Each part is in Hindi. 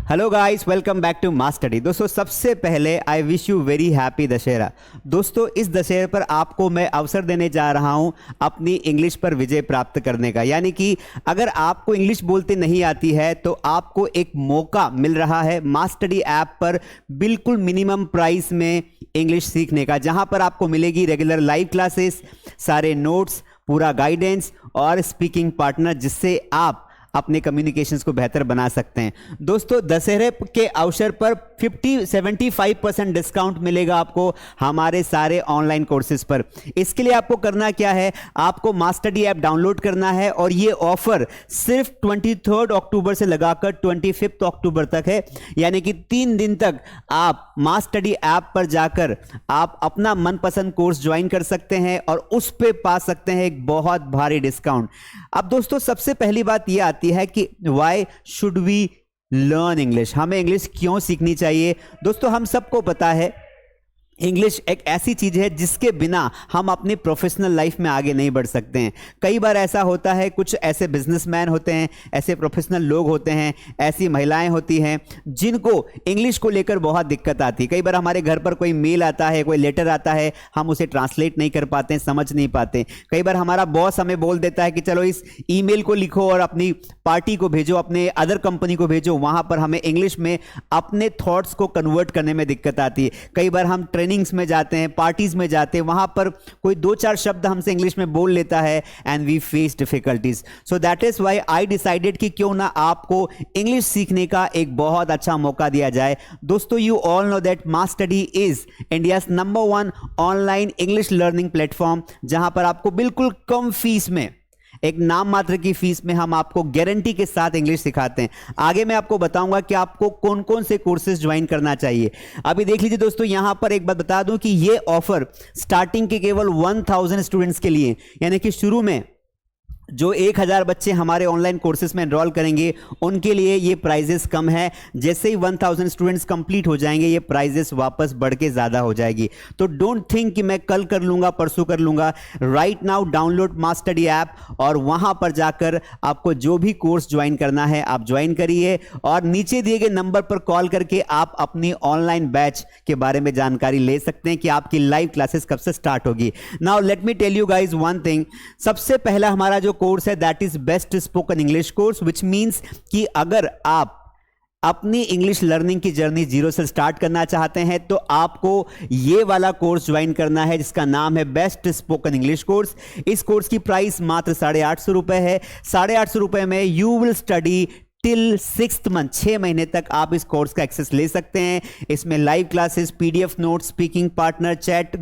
Hello guys, welcome back to mass study. दोस्तों, सबसे पहले I wish you very happy Dussehra. दोस्तों, इस दशहरे पर आपको मैं अवसर देने जा रहा हूं अपनी इंग्लिश पर विजय प्राप्त करने का। यानी कि अगर आपको इंग्लिश बोलते नहीं आती है तो आपको एक मौका मिल रहा है मास स्टडी ऐप पर बिल्कुल मिनिमम प्राइस में इंग्लिश सीखने का, जहां पर आपको मिलेगी रेगुलर लाइव क्लासेस, सारे नोट्स, पूरा गाइडेंस और स्पीकिंग पार्टनर, जिससे आप अपने कम्युनिकेशंस को बेहतर बना सकते हैं। दोस्तों, दशहरे के अवसर पर 75% डिस्काउंट मिलेगा आपको हमारे सारे ऑनलाइन कोर्सेज पर। इसके लिए आपको करना क्या है, आपको मास स्टडी ऐप डाउनलोड करना है और ये ऑफर सिर्फ 23 अक्टूबर से लगाकर 25 अक्टूबर तक है। यानी कि 3 दिन तक आप मास स्टडी ऐप पर जाकर आप अपना मनपसंद कोर्स ज्वाइन कर सकते हैं और उस पे पा सकते हैं एक बहुत भारी डिस्काउंट। अब दोस्तों, सबसे पहली बात यह आती है कि why should we learn English, हमें इंग्लिश क्यों सीखनी चाहिए। दोस्तों, हम सबको पता है इंग्लिश एक ऐसी चीज है जिसके बिना हम अपनी प्रोफेशनल लाइफ में आगे नहीं बढ़ सकते हैं। कई बार ऐसा होता है, कुछ ऐसे बिजनेसमैन होते हैं, ऐसे प्रोफेशनल लोग होते हैं, ऐसी महिलाएं होती हैं जिनको इंग्लिश को लेकर बहुत दिक्कत आती है। कई बार हमारे घर पर कोई मेल आता है, कोई लेटर आता है, हम उसे ट्रांसलेट नहीं कर पाते, समझ नहीं पाते। कई बार हमारा बॉस हमें बोल देता है कि चलो इस ईमेल को लिखो और अपनी पार्टी को भेजो, अपने अदर कंपनी को भेजो। वहां पर हमें इंग्लिश में अपने थॉट्स को कन्वर्ट करने में दिक्कत आती है। कई बार हम ट्रेनिंग्स में जाते हैं, पार्टीज में जाते हैं, वहां पर कोई 2-4 शब्द हमसे इंग्लिश में बोल लेता है and we face difficulties. So that is why I decided कि क्यों ना आपको इंग्लिश सीखने का एक बहुत अच्छा मौका दिया जाए। दोस्तों, you all know that mass study is India's number 1 online English learning platform, जहां पर आपको बिल्कुल कम फीस में, एक नाम मात्र की फीस में हम आपको गारंटी के साथ इंग्लिश सिखाते हैं। आगे मैं आपको बताऊंगा कि आपको कौन कौन से कोर्सेज ज्वाइन करना चाहिए। अभी देख लीजिए दोस्तों, यहां पर एक बात बता दूं कि ये ऑफर स्टार्टिंग के केवल 1000 स्टूडेंट्स के लिए, यानी कि शुरू में जो 1000 बच्चे हमारे ऑनलाइन कोर्सेज में एनरोल करेंगे उनके लिए ये प्राइजेस कम है। जैसे ही 1000 स्टूडेंट्स कंप्लीट हो जाएंगे ये प्राइजेस वापस बढ़ के ज़्यादा हो जाएगी। तो डोंट थिंक कि मैं कल कर लूँगा, परसों कर लूँगा। राइट नाउ डाउनलोड मास स्टडी ऐप और वहाँ पर जाकर आपको जो भी कोर्स ज्वाइन करना है आप ज्वाइन करिए और नीचे दिए गए नंबर पर कॉल करके आप अपनी ऑनलाइन बैच के बारे में जानकारी ले सकते हैं कि आपकी लाइव क्लासेस कब से स्टार्ट होगी। Now let me tell you guys one thing. सबसे पहला हमारा जो कोर्स है that is best spoken English course, which means कि अगर आप अपनी इंग्लिश लर्निंग की जर्नी जीरो से स्टार्ट करना चाहते हैं तो आपको ये वाला कोर्स ज्वाइन करना है जिसका नाम है बेस्ट स्पोकन इंग्लिश कोर्स। इस कोर्स की प्राइस मात्र 850 रुपए है। 850 रुपए में you will study till 6th month, 6 महीने तक आप इस कोर्स का एक्सेस ले सकते हैं। इसमें live classes, PDF note, speaking partner, chat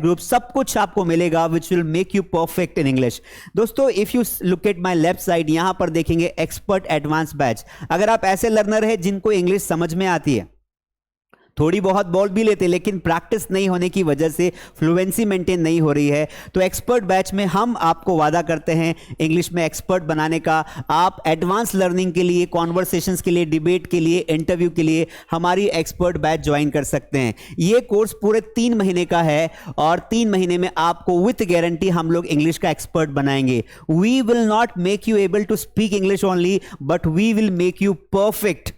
group सब कुछ आपको मिलेगा which will make you perfect in English. दोस्तों, if you look at my left side, यहां पर देखेंगे एक्सपर्ट एडवांस बैच। अगर आप ऐसे लर्नर हैं जिनको इंग्लिश समझ में आती है, थोड़ी बहुत बोल भी लेते लेकिन प्रैक्टिस नहीं होने की वजह से फ्लुएंसी मेंटेन नहीं हो रही है, तो एक्सपर्ट बैच में हम आपको वादा करते हैं इंग्लिश में एक्सपर्ट बनाने का। आप एडवांस लर्निंग के लिए, कॉन्वर्सेशंस के लिए, डिबेट के लिए, इंटरव्यू के लिए हमारी एक्सपर्ट बैच ज्वाइन कर सकते हैं। ये कोर्स पूरे 3 महीने का है और 3 महीने में आपको विथ गारंटी हम लोग इंग्लिश का एक्सपर्ट बनाएंगे। We will not make you able to speak English only, but we will make you perfect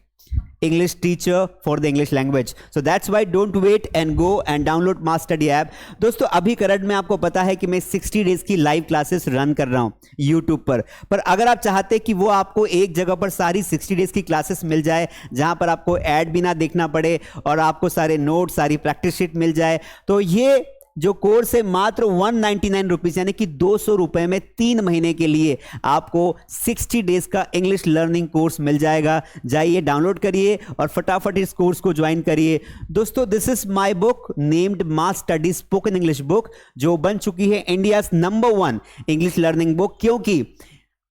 English teacher for the English language. So that's why don't wait and go and download Mass Study app. दोस्तों, अभी करंट में आपको पता है कि मैं 60 डेज की लाइव क्लासेस रन कर रहा हूं YouTube पर अगर आप चाहते हैं कि वो आपको एक जगह पर सारी 60 डेज की क्लासेस मिल जाए, जहां पर आपको ऐड भी ना देखना पड़े और आपको सारे नोट, सारी प्रैक्टिस शीट मिल जाए, तो ये जो कोर्स है मात्र 199 रुपीज, यानी कि 200 रुपए में 3 महीने के लिए आपको 60 डेज का इंग्लिश लर्निंग कोर्स मिल जाएगा। जाइए, डाउनलोड करिए और फटाफट इस कोर्स को ज्वाइन करिए। दोस्तों, this is my book named mass study spoken English book, जो बन चुकी है India number 1 English learning book, क्योंकि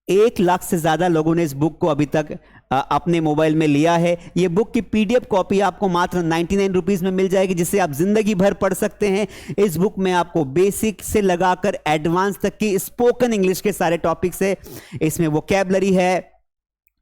1 लाख से ज्यादा लोगों ने इस बुक को अभी तक अपने मोबाइल में लिया है। ये बुक की पीडीएफ कॉपी आपको मात्र 99 रुपीज में मिल जाएगी, जिसे आप जिंदगी भर पढ़ सकते हैं। इस बुक में आपको बेसिक से लगाकर एडवांस तक की स्पोकन इंग्लिश के सारे टॉपिक्स है। इसमें वोकैबुलरी है,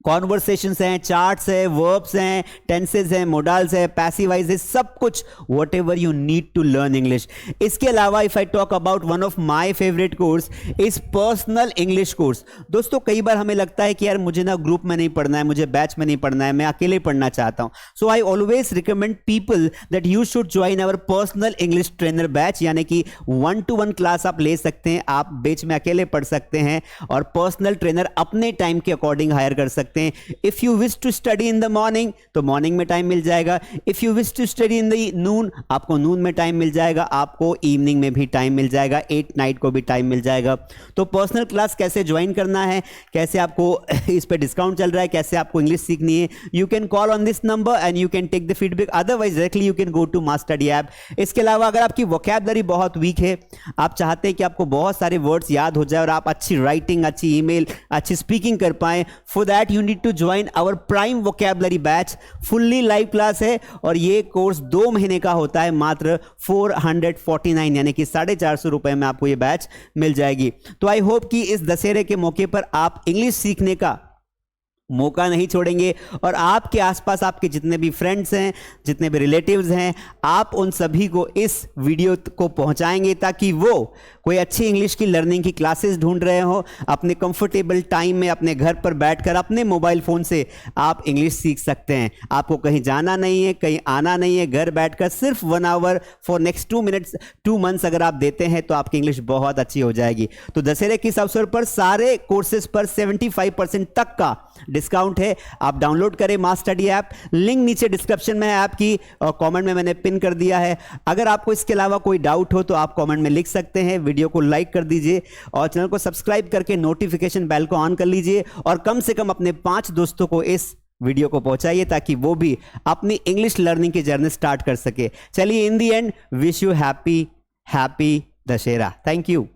कॉन्वर्सेशंस हैं, चार्ट्स है, वर्ब्स हैं, टेंसेस हैं, मोडाल्स है, पैसिवाइज है, सब कुछ whatever you need to learn English. इसके अलावा if I talk about one of my favourite course is personal English course. दोस्तों कई बार हमें लगता है कि यार मुझे ना ग्रुप में नहीं पढ़ना है, मुझे बैच में नहीं पढ़ना है, मैं अकेले पढ़ना चाहता हूं। So I always recommend people that you should join our personal English trainer batch, यानी कि 1-to-1 क्लास आप ले सकते हैं, आप बैच में अकेले पढ़ सकते हैं और पर्सनल ट्रेनर अपने टाइम के अकॉर्डिंग हायर कर सकते हैं। If you wish to study in the morning तो मॉर्निंग में टाइम मिल जाएगा, if you wish to study in the noon आपको नून में टाइम मिल जाएगा, आपको इवनिंग में भी टाइम मिल जाएगा, 8 नाइट को भी टाइम मिल जाएगा। तो पर्सनल क्लास कैसे ज्वाइन करना है, कैसे आपको इस पे डिस्काउंट चल रहा है, कैसे आपको इंग्लिश सीखनी है, you can call on this number and you can take the feedback, otherwise directly you can go to master study app. इसके अलावा अगर आपकी वोकैबुलरी बहुत वीक है, आप चाहते हैं कि आपको बहुत सारे वर्ड्स याद हो जाए और आप अच्छी राइटिंग, अच्छी ईमेल, अच्छी स्पीकिंग कर पाएं, for that you need to join our prime vocabulary batch. Fully live class है और ये कोर्स 2 महीने का होता है, मात्र 449 यानी कि 450 रुपए में आपको ये बैच मिल जाएगी। तो आई होप कि इस दशहरे के मौके पर आप इंग्लिश सीखने का मौका नहीं छोड़ेंगे और आपके आसपास आपके जितने भी फ्रेंड्स हैं, जितने भी रिलेटिव्स हैं, आप उन सभी को इस वीडियो को पहुंचाएंगे ताकि वो कोई अच्छी इंग्लिश की लर्निंग की क्लासेस ढूंढ रहे हो, अपने कंफर्टेबल टाइम में अपने घर पर बैठकर अपने मोबाइल फ़ोन से आप इंग्लिश सीख सकते हैं। आपको कहीं जाना नहीं है, कहीं आना नहीं है, घर बैठकर सिर्फ 1 hour for next 2 minutes 2 months अगर आप देते हैं तो आपकी इंग्लिश बहुत अच्छी हो जाएगी। तो दशहरे के इस अवसर पर सारे कोर्सेज पर 75% तक का डिस्काउंट है। आप डाउनलोड करें मास स्टडी ऐप, लिंक नीचे डिस्क्रिप्शन में है ऐप की और कमेंट में मैंने पिन कर दिया है। अगर आपको इसके अलावा कोई डाउट हो तो आप कमेंट में लिख सकते हैं। वीडियो को लाइक कर दीजिए और चैनल को सब्सक्राइब करके नोटिफिकेशन बेल को ऑन कर लीजिए और कम से कम अपने 5 दोस्तों को इस वीडियो को पहुंचाइए ताकि वो भी अपनी इंग्लिश लर्निंग की जर्नी स्टार्ट कर सके। चलिए, in the end wish you happy Dussehra. Thank you.